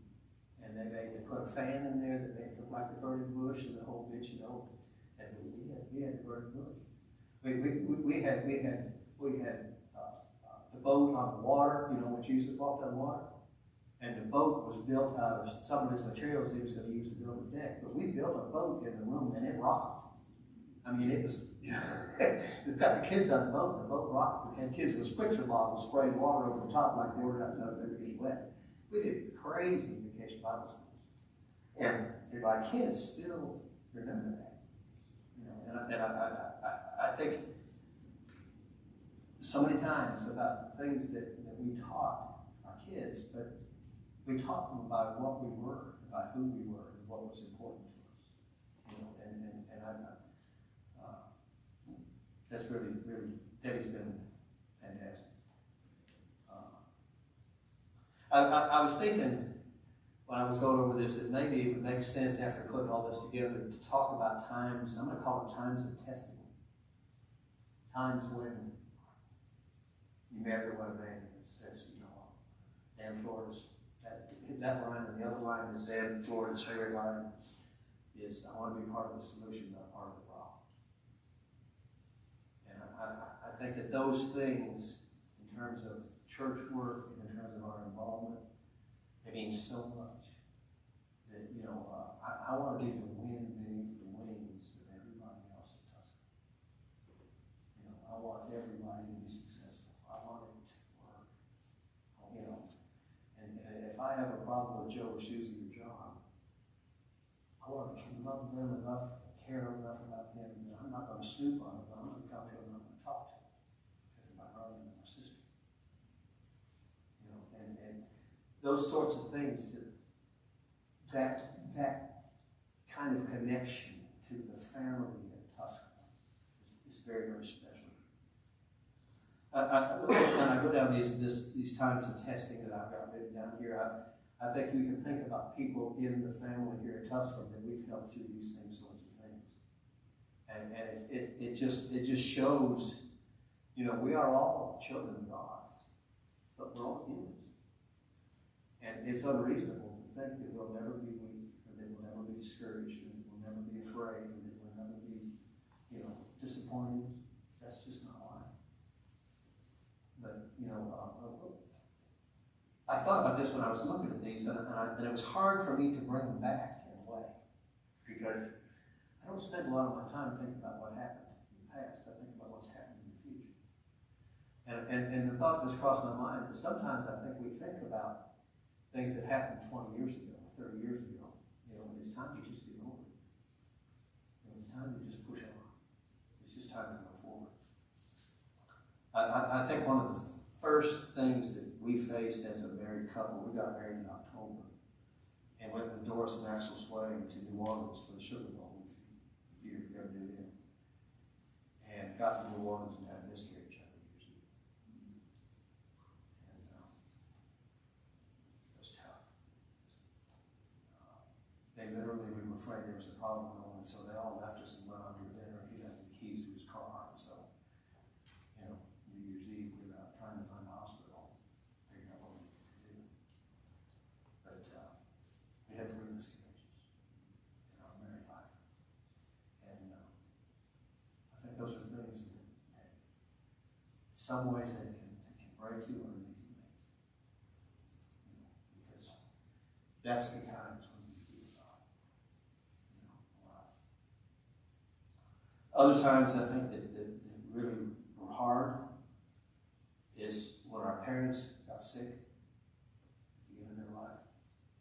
And they put a fan in there that made it look like the burning bush and the whole bit, you know. And we had the burning bush. we had the boat on the water, you know, when Jesus walked on water. And the boat was built out of some of his materials he was going to use to build a deck. But we built a boat in the room and it rocked. I mean, it was, you know, we've got the kids on the boat rocked. We had kids with spritzer bottles spraying water over the top like they were not going to get wet. We did crazy vacation Bible schools. And my kids still remember that. You know, and I think so many times about things that we taught our kids, but we taught them about what we were, about who we were, and what was important to us. You know, and that's really, Debbie's been fantastic. I was thinking when I was going over this that maybe it would make sense after putting all this together to talk about times, I'm going to call it times of testing. Times when you measure what a man is. That's, you know, Dan Florida's, that line and the other line is Dan Florida's favorite line is, I want to be part of the solution, not part of the problem. And I think that those things, in terms of church work, in terms of our involvement, it means so much that, you know, I want to be the wind beneath the wings of everybody else at Tuscan. You know, I want everybody to be successful. I want it to work. You know, and if I have a problem with Joe or Susie or John, I want to love them enough, care enough about them that I'm not going to snoop on them, but I'm going to come to them and I'm going to talk to them because they're my brother and my sister. You know, and those sorts of things, to that kind of connection to the family at Tuscan is very, very special. When I go down these times of testing that I've got written down here, I think we can think about people in the family here at Tuscan that we've helped through these same sorts of things, and it just shows, you know, we are all children of God, but we're all humans. And it's unreasonable to think that we'll never be weak, or that we'll never be discouraged, or that we'll never be afraid, or that we'll never be, you know, disappointed. That's just not life. But, you know, I thought about this when I was looking at these, and it was hard for me to bring them back in a way, because I don't spend a lot of my time thinking about what happened in the past. I think about what's happening in the future. And the thought just crossed my mind that sometimes I think we think about things that happened 20 years ago, 30 years ago, you know, and it's time to just get over it. You know, it's time to just push on. It's just time to go forward. I think one of the first things that we faced as a married couple, we got married in October, and went with Doris and Axel Swain to New Orleans for the Sugar Bowl, if you ever knew them. And got to New Orleans and had a miscarriage on New Year's Eve. And it was tough. They literally, we were afraid there was a problem going on, so they all left us and went on to a dinner, and he left the keys to his car. And so, you know, New Year's Eve, we were out trying to find a hospital, figure out what we could do. But we had 3 miscarriages in our married life. And I think those are things that in some ways they can break you or they can make you. You know, because that's the times when you feel God. You know, other times I think that really were hard is when our parents got sick at the end of their life.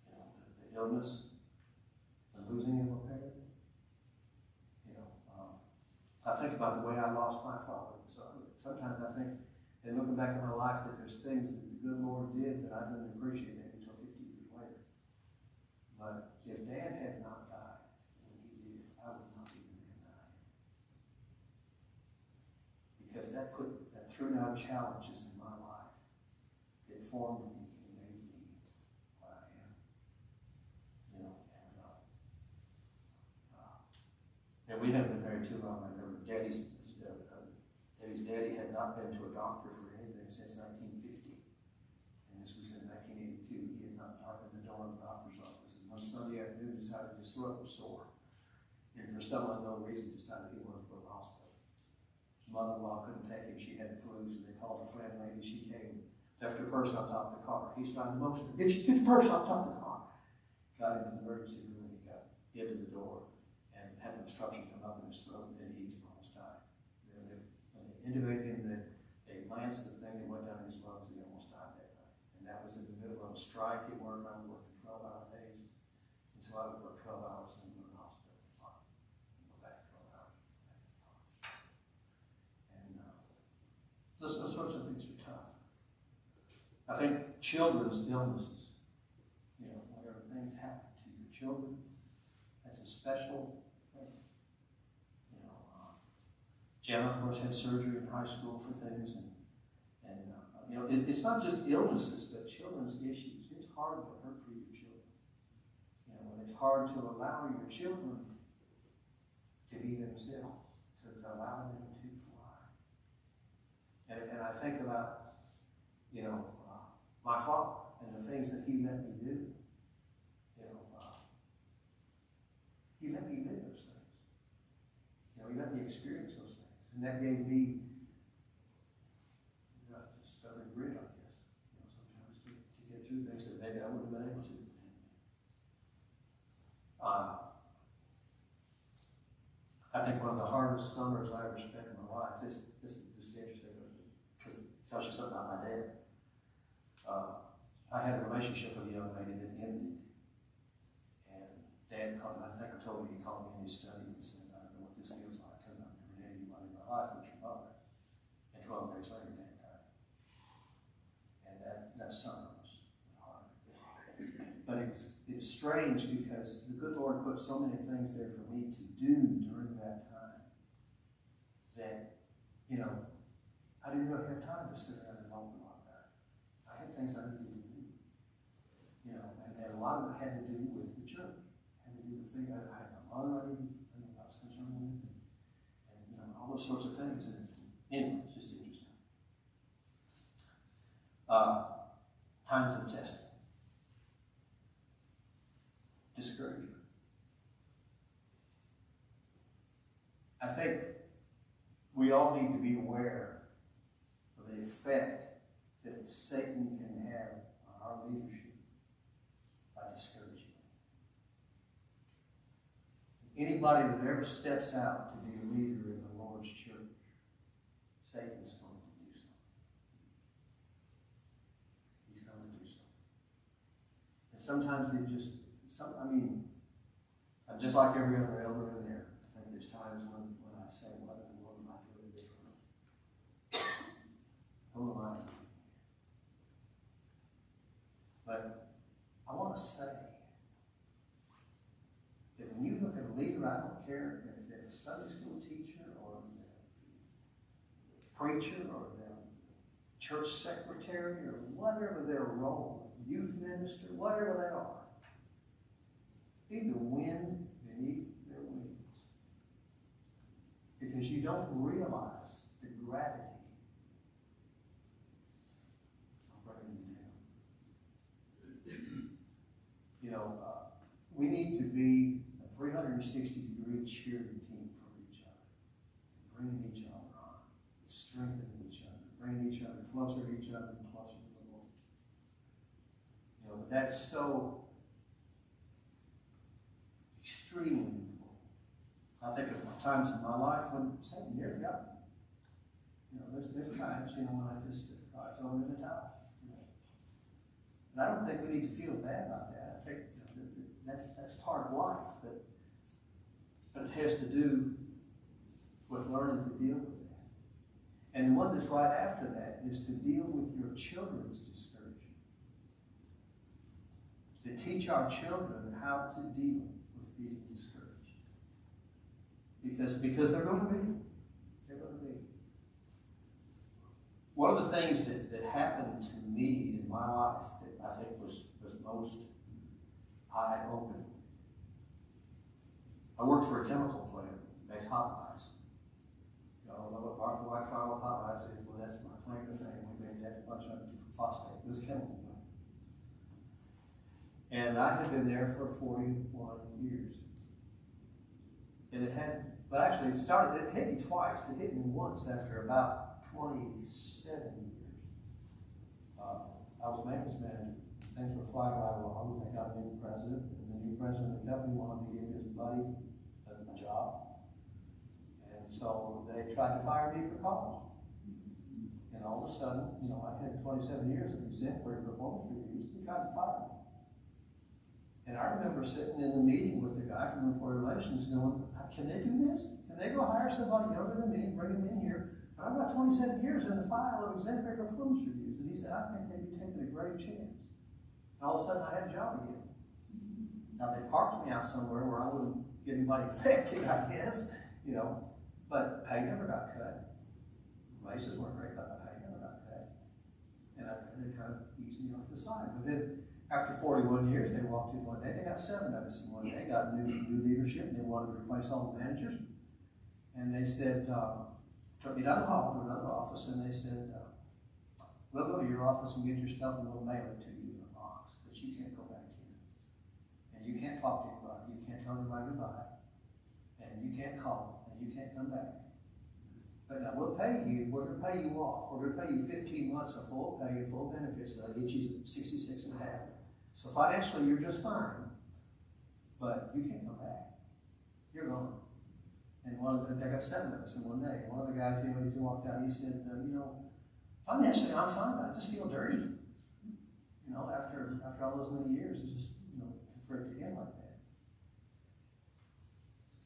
You know, the illness, the losing of a parent. You know, I think about the way I lost my father. So sometimes I think, and looking back at my life, that there's things that the good Lord did that I didn't appreciate maybe until 50 years later. But if Dad had not died when he did, I would not be the man that I am. Because that threw down challenges in my life that formed me and made me what I am. You know, and we haven't been married too long. I remember Daddy's daddy had not been to a doctor for anything since 1950. And this was in 1982. He had not darkened the door of the doctor's office. And one Sunday afternoon decided his throat was sore. And for some unknown reason decided he wanted to go to the hospital. mother-in-law couldn't take him. She had the flu, so they called a friend lady. She came, left her purse on top of the car. He's trying to motion her. Get your purse off top of the car. Got into the emergency room, and he got into the door and had an obstruction come up in his throat, and he almost died. When they intubated him, they lanced the thing that went down his lungs, and he almost died that night. And that was in the middle of a strike at work. I was working 12-hour days. And so I would work 12 hours and then go to the hospital and go back 12 hours. And those sorts of things are tough. I think children's illnesses, whenever things happen to your children, that's a special thing. Gemma, of course, had surgery in high school for things, and it's not just illnesses, but children's issues. It's hard to hurt for your children. When it's hard to allow your children to be themselves, to allow them to fly. And I think about, my father and the things that he let me do. He let me live those things. He let me experience those things. And that gave me enough to stubborn grit, I guess, sometimes to get through things that maybe I wouldn't have been able to. I think one of the hardest summers I ever spent in my life, this is just interesting because it tells you something about my dad. I had a relationship with a young lady that ended. And Dad called me, I think I told you, he called me in his study and said, I don't know what this feels like because I've never dated anybody in my life but your mother. And 12 days later, Dad died. And that summer was hard. But it was strange because the good Lord put so many things there for me to do during that time that, I didn't really have time to sit around and mope about that. I had things I needed to do. And a lot of it had to do with the church. Had to do with things I had my mother I was concerned with, and all those sorts of things. And anyway, it's just interesting. Times of testing. Discouragement. I think we all need to be aware of the effect that Satan can have on our leadership by discouraging. Anybody that ever steps out to be a leader in the Lord's church, Satan's going to do something. He's going to do something. And sometimes I'm just like every other elder in there. I think there's times when I say, what in the world am I doing in this room? Who am I doing here? But I want to say that when you look at a leader, I don't care if they're a Sunday school teacher or the preacher or the church secretary or whatever their role, youth minister, whatever they are, be the wind beneath their wings. Because you don't realize the gravity of bringing you down. We need to be a 360-degree cheering team for each other, bringing each other on, strengthening each other, bringing each other closer to each other and closer to the Lord. But that's so extremely important. I think of times in my life when Satan nearly got me. There's times, when I just throw him in the towel. And I don't think we need to feel bad about that. I think that's part of life, but it has to do with learning to deal with that. And the one that's right after that is to deal with your children's discouragement. To teach our children how to deal with being discouraged. Because they're going to be. They're going to be. One of the things that happened to me in my life that I think was most eye-opening. I worked for a chemical plant, makes hot ice. I don't know what Martha White Fire with hot ice is. Well, that's my claim to fame. We made that bunch of different phosphate. It was a chemical plant. And I had been there for 41 years. And it had But actually, it hit me twice. It hit me once after about 27 years. I was maintenance manager. Things were flying right along. They got a new president, and the new president of the company wanted to give his buddy a job. And so they tried to fire me for cause. And all of a sudden, I had 27 years of exemplary performance reviews. They tried to fire me. And I remember sitting in the meeting with the guy from Employee Relations going, can they do this? Can they go hire somebody younger than me and bring them in here? And I've got 27 years in the file of exemplary performance reviews. And he said, I think they'd be taking a grave chance. And all of a sudden, I had a job again. Now, they parked me out somewhere where I wouldn't get anybody affected, I guess, But pay never got cut. Races weren't great, but my pay never got cut. And they kind of eased me off the side. But then, after 41 years, they walked in one day. They got 7 of us in one day. Got new leadership. And they wanted to replace all the managers. And they said, took me down the hall to another office, and they said, we'll go to your office and get your stuff, and we'll mail it to you in a box. But you can't go back in. And you can't talk to anybody. You can't tell anybody goodbye. And you can't call. And you can't come back. But now we'll pay you. We're going to pay you off. We're going to pay you 15 months of full pay and full benefits. So that'll get you 66 and a half. So financially, you're just fine. But you can't come back. You're gone. And they got 7 of us in one day. And one of the guys, when he walked out, he said, financially I'm fine, but I just feel dirty. After all those many years, it's just, for it to end like that.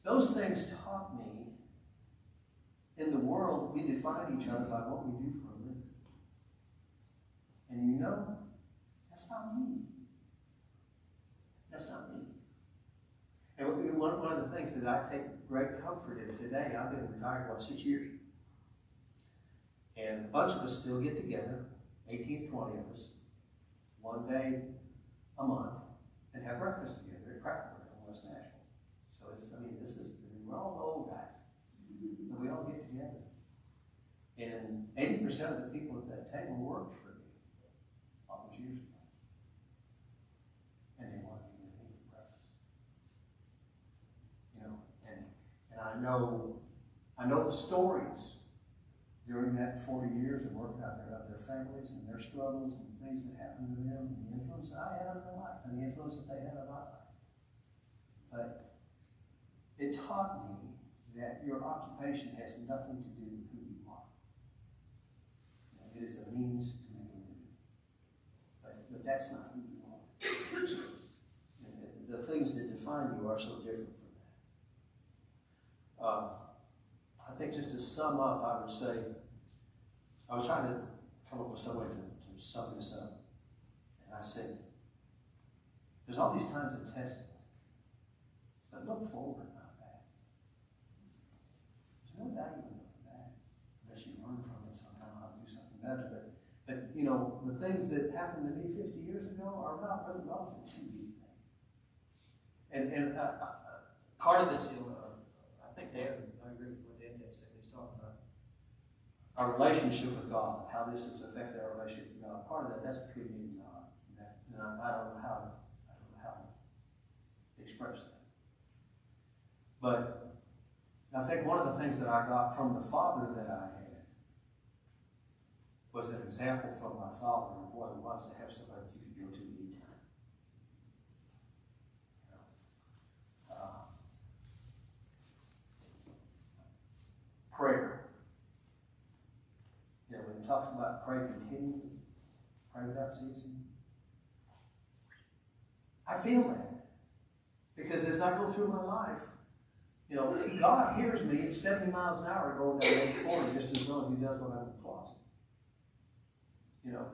Those things taught me, in the world, we define each other by what we do for a living. And that's not me. That's not me. And one of the things that I take great comfort in today, I've been retired about 6 years. And a bunch of us still get together, 18, 20 of us, one day a month, and have breakfast together at Cracker Barrel in West Nashville. So we're all old guys. And we all get together. And 80% of the people at that table worked for me all those years ago. And they wanted to be with me for breakfast. And I know the stories during that 40 years of working out there of their families and their struggles and things that happened to them, and the influence that I had on their life and the influence that they had on my life. But it taught me that your occupation has nothing to do with who you are. It is a means to make a living. But that's not who you are. And the things that define you are so different from that. I think just to sum up, I would say, I was trying to come up with some way to sum this up. And I said, there's all these times of testing, but look forward, not back. There's no value in looking back, unless you learn from it somehow how to do something better. But the things that happened to me 50 years ago are not really relevant to me today. And part of this, I think I agree with what Dan said. He's talking about our relationship with God and how this has affected our relationship with God. Part of that's between me and God. And I don't know how to express that. But I think one of the things that I got from the father that I had was an example from my father of what it was to have somebody that you could go to anytime. Prayer. When he talks about pray continually, pray without ceasing, I feel that. Because as I go through my life, God hears me at 70 miles an hour going down 840 just as well as he does when I'm in the closet.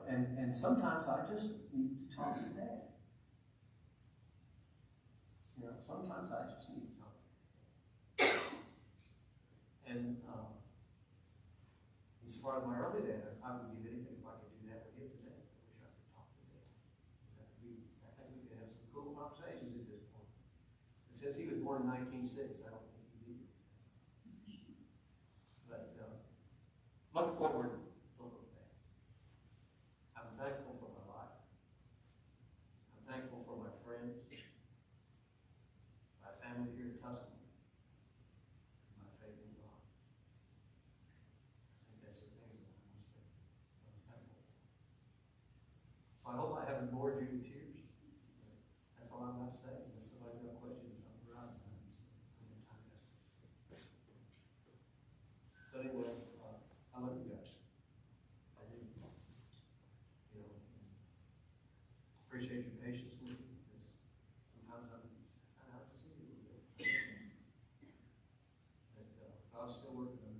And sometimes I just need to talk to Dad. Sometimes I just need to talk to Dad. And in spite of my early dad, I would give anything if I could do that with him today. I wish I could talk to Dad. I think we could have some cool conversations at this point. It says he was born in 1906. I don't think he'd be here. But look forward, don't look back. I'm thankful for my life. I'm thankful for my friends, my family here in Tuscany, my So I hope I haven't bored you to tears. That's all I'm about to say. Unless somebody's got questions, I'm right. But anyway, I love you guys. I do. You know, appreciate your patience with me, because sometimes I'm kind of out to see you a little bit. But God's still working on